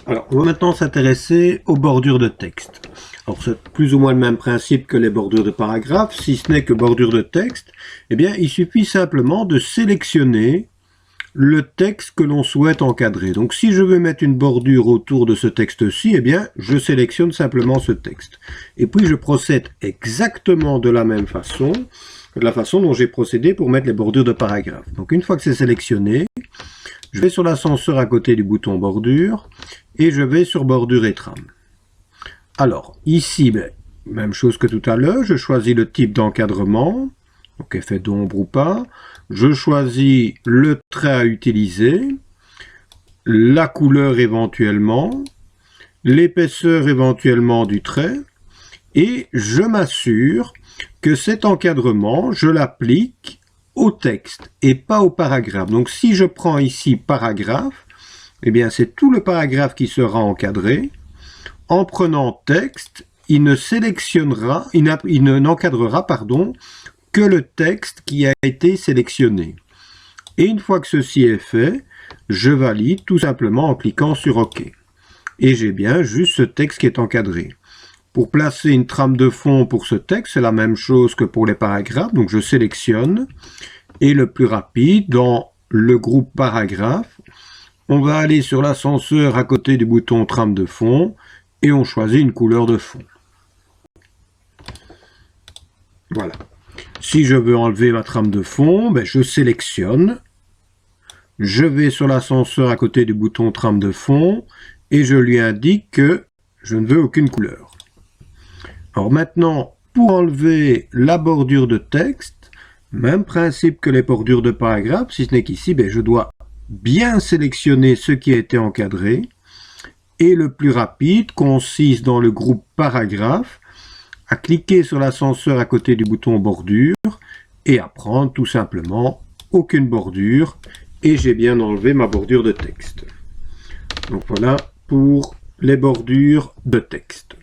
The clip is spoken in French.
Alors, on va maintenant s'intéresser aux bordures de texte. Alors, c'est plus ou moins le même principe que les bordures de paragraphes, si ce n'est que bordure de texte, eh bien, il suffit simplement de sélectionner le texte que l'on souhaite encadrer. Donc, si je veux mettre une bordure autour de ce texte-ci, eh bien, je sélectionne simplement ce texte. Et puis, je procède exactement de la même façon, de la façon dont j'ai procédé pour mettre les bordures de paragraphes. Donc, une fois que c'est sélectionné, je vais sur l'ascenseur à côté du bouton bordure et je vais sur bordure et trame. Alors, ici, même chose que tout à l'heure, je choisis le type d'encadrement, donc effet d'ombre ou pas. Je choisis le trait à utiliser, la couleur éventuellement, l'épaisseur éventuellement du trait, et je m'assure que cet encadrement, je l'applique au texte et pas au paragraphe. Donc si je prends ici paragraphe, eh bien c'est tout le paragraphe qui sera encadré. En prenant texte, il ne sélectionnera, il n'encadrera que le texte qui a été sélectionné. Et une fois que ceci est fait, je valide tout simplement en cliquant sur OK. Et j'ai bien juste ce texte qui est encadré. Pour placer une trame de fond pour ce texte, c'est la même chose que pour les paragraphes. Donc je sélectionne. Et le plus rapide, dans le groupe paragraphe, on va aller sur l'ascenseur à côté du bouton trame de fond et on choisit une couleur de fond. Voilà. Si je veux enlever ma trame de fond, je sélectionne. Je vais sur l'ascenseur à côté du bouton trame de fond et je lui indique que je ne veux aucune couleur. Alors maintenant, pour enlever la bordure de texte, même principe que les bordures de paragraphe, si ce n'est qu'ici, je dois bien sélectionner ce qui a été encadré. Et le plus rapide consiste dans le groupe paragraphe à cliquer sur l'ascenseur à côté du bouton bordure et à prendre tout simplement aucune bordure. Et j'ai bien enlevé ma bordure de texte. Donc voilà pour les bordures de texte.